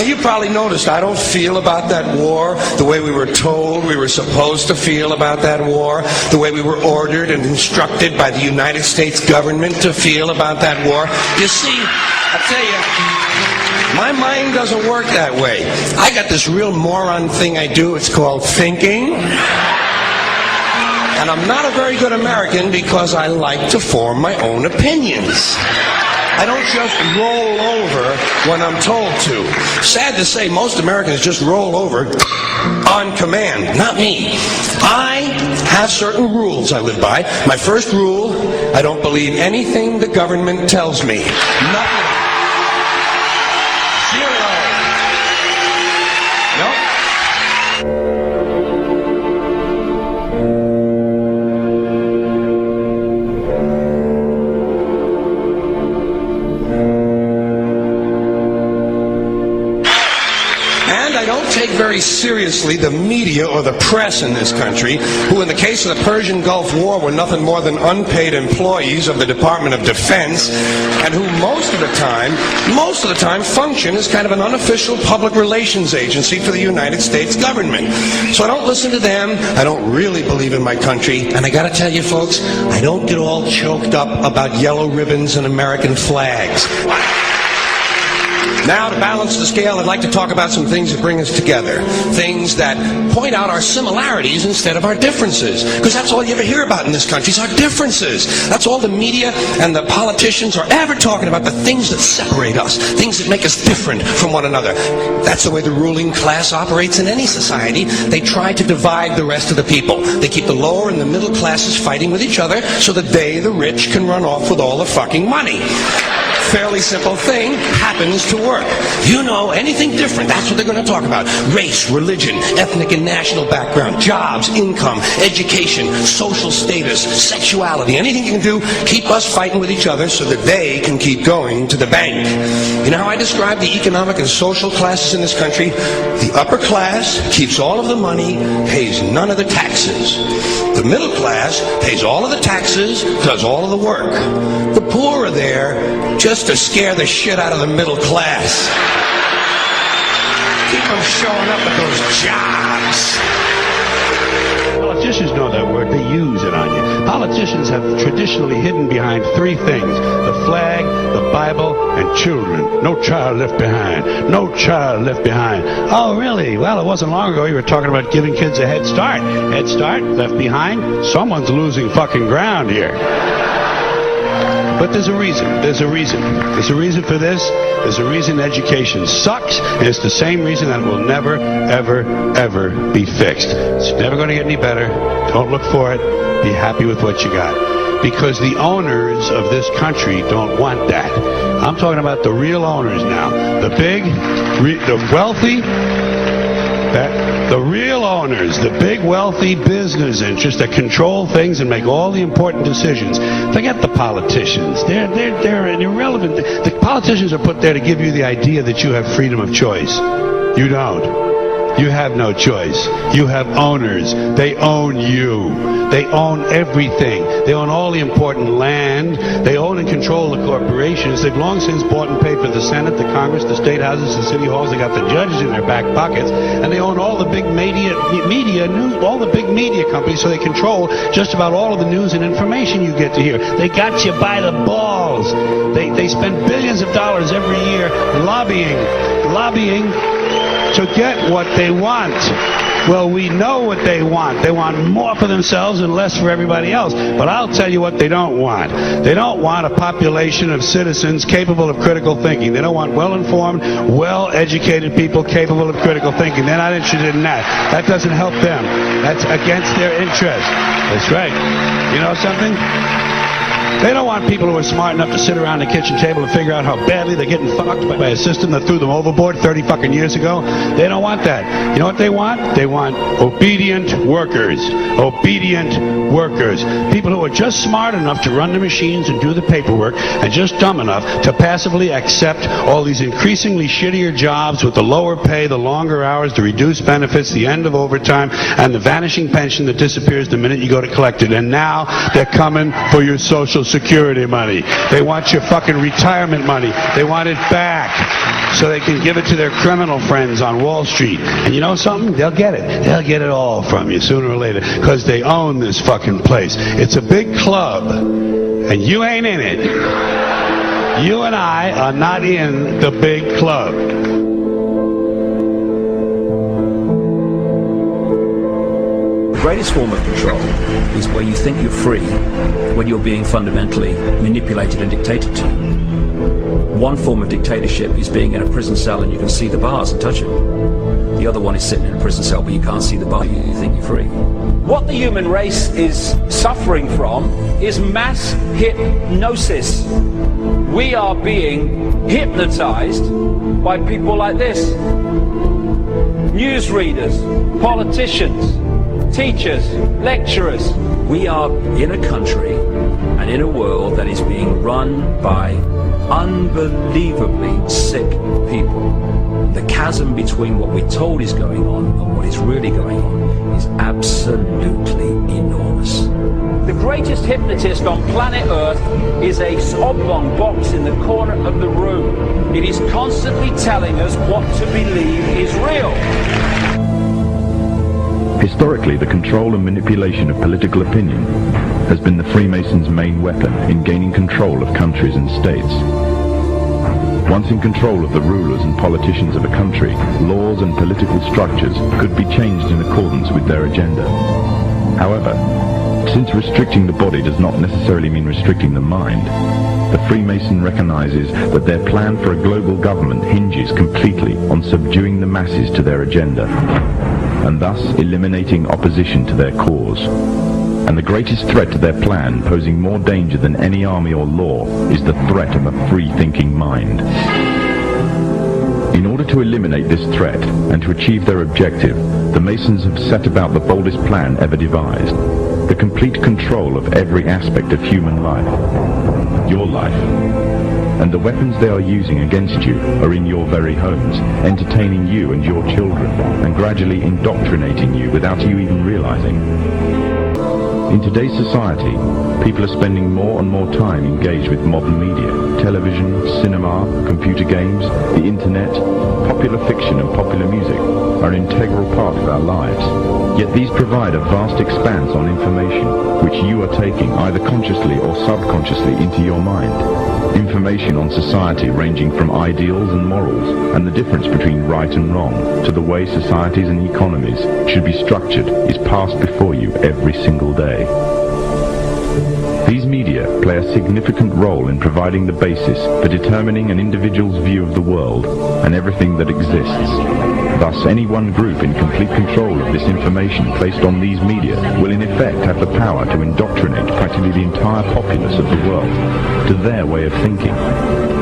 you probably noticed I don't feel about that war the way we were told we were supposed to feel about that war, the way we were ordered and instructed by the United States government to feel about that war. You see, I tell you, my mind doesn't work that way. I got this real moron thing I do. It's called thinking. And I'm not a very good American because I like to form my own opinions. I don't just roll over when I'm told to. Sad to say, most Americans just roll over on command. Not me. I have certain rules I live by. My first rule, I don't believe anything the government tells me. Nothing. Zero. Nope. Very seriously the media or the press in this country, who in the case of the Persian Gulf War were nothing more than unpaid employees of the Department of Defense, and who most of the time function as kind of an unofficial public relations agency for the United States government. So I don't listen to them. I don't really believe in my country, and I gotta tell you folks, I don't get all choked up about yellow ribbons and American flags. Now, to balance the scale, I'd like to talk about some things that bring us together. Things that point out our similarities instead of our differences. Because that's all you ever hear about in this country is our differences. That's all the media and the politicians are ever talking about, the things that separate us, things that make us different from one another. That's the way the ruling class operates in any society. They try to divide the rest of the people. They keep the lower and the middle classes fighting with each other so that they, the rich, can run off with all the fucking money. Fairly simple thing happens to work. You know, anything different, that's what they're going to talk about. Race, religion, ethnic and national background, jobs, income, education, social status, sexuality, anything you can do, keep us fighting with each other so that they can keep going to the bank. You know how I describe the economic and social classes in this country? The upper class keeps all of the money, pays none of the taxes. The middle class pays all of the taxes, does all of the work. The poor are there just to scare the shit out of the middle class. Keep them showing up at those jobs. Politicians know that word. They use it on you. Politicians have traditionally hidden behind three things: the flag, the Bible, and children. No child left behind. No child left behind. Oh, really? Well, it wasn't long ago you were talking about giving kids a head start. Head start? Left behind? Someone's losing fucking ground here. But there's a reason. There's a reason. There's a reason for this. There's a reason education sucks, and it's the same reason that it will never, ever, ever be fixed. It's never going to get any better. Don't look for it. Be happy with what you got. Because the owners of this country don't want that. I'm talking about the real owners now. The big, the wealthy, the real owners, the big wealthy business interests that control things and make all the important decisions. Forget the politicians. They're irrelevant. The politicians are put there to give you the idea that you have freedom of choice. You don't. You have no choice. You have owners. They own you. They own everything. They own all the important land. They own and control the corporations. They've long since bought and paid for the Senate, the Congress, the state houses, the city halls. They got the judges in their back pockets. And they own all the big media news, all the big media companies, so they control just about all of the news and information you get to hear. They got you by the balls. They spend billions of dollars every year lobbying to get what they want. Well, we know what they want. They want more for themselves and less for everybody else. But I'll tell you what they don't want. They don't want a population of citizens capable of critical thinking. They don't want well-informed, well-educated people capable of critical thinking. They're not interested in that. That doesn't help them. That's against their interest. That's right. You know something? They don't want people who are smart enough to sit around the kitchen table and figure out how badly they're getting fucked by a system that threw them overboard 30 fucking years ago. They don't want that. You know what they want? They want obedient workers. Obedient workers. People who are just smart enough to run the machines and do the paperwork, and just dumb enough to passively accept all these increasingly shittier jobs with the lower pay, the longer hours, the reduced benefits, the end of overtime, and the vanishing pension that disappears the minute you go to collect it. And now they're coming for your Social Social Security money. They want your fucking retirement money. They want it back so they can give it to their criminal friends on Wall Street. And you know something? They'll get it. They'll get it all from you sooner or later because they own this fucking place. It's a big club, and you ain't in it. You and I are not in the big club. The greatest form of control is where you think you're free when you're being fundamentally manipulated and dictated to. One form of dictatorship is being in a prison cell and you can see the bars and touch them. The other one is sitting in a prison cell but you can't see the bar, you think you're free. What the human race is suffering from is mass hypnosis. We are being hypnotized by people like this. Newsreaders, politicians, teachers, lecturers. We are in a country and in a world that is being run by unbelievably sick people. The chasm between what we're told is going on and what is really going on is absolutely enormous. The greatest hypnotist on planet Earth is a oblong box in the corner of the room. It is constantly telling us what to believe is real. Historically, the control and manipulation of political opinion has been the Freemasons' main weapon in gaining control of countries and states. Once in control of the rulers and politicians of a country, laws and political structures could be changed in accordance with their agenda. However, since restricting the body does not necessarily mean restricting the mind, the Freemason recognizes that their plan for a global government hinges completely on subduing the masses to their agenda, and thus eliminating opposition to their cause. And the greatest threat to their plan, posing more danger than any army or law, is the threat of a free-thinking mind. In order to eliminate this threat and to achieve their objective, the Masons have set about the boldest plan ever devised: the complete control of every aspect of human life, your life. And the weapons they are using against you are in your very homes, entertaining you and your children, and gradually indoctrinating you without you even realizing. In today's society, people are spending more and more time engaged with modern media. Television, cinema, computer games, the internet, popular fiction and popular music are an integral part of our lives. Yet these provide a vast expanse on information, which you are taking either consciously or subconsciously into your mind. Information on society ranging from ideals and morals and the difference between right and wrong to the way societies and economies should be structured is passed before you every single day. These media play a significant role in providing the basis for determining an individual's view of the world and everything that exists. Thus, any one group in complete control of this information placed on these media will in effect have the power to indoctrinate practically the entire populace of the world to their way of thinking.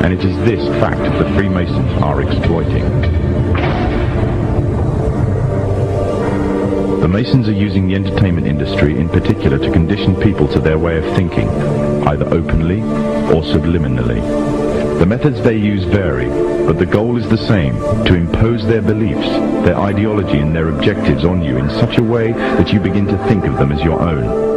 And it is this fact that Freemasons are exploiting. The Masons are using the entertainment industry in particular to condition people to their way of thinking, either openly or subliminally. The methods they use vary, but the goal is the same: to impose their beliefs, their ideology and their objectives on you in such a way that you begin to think of them as your own.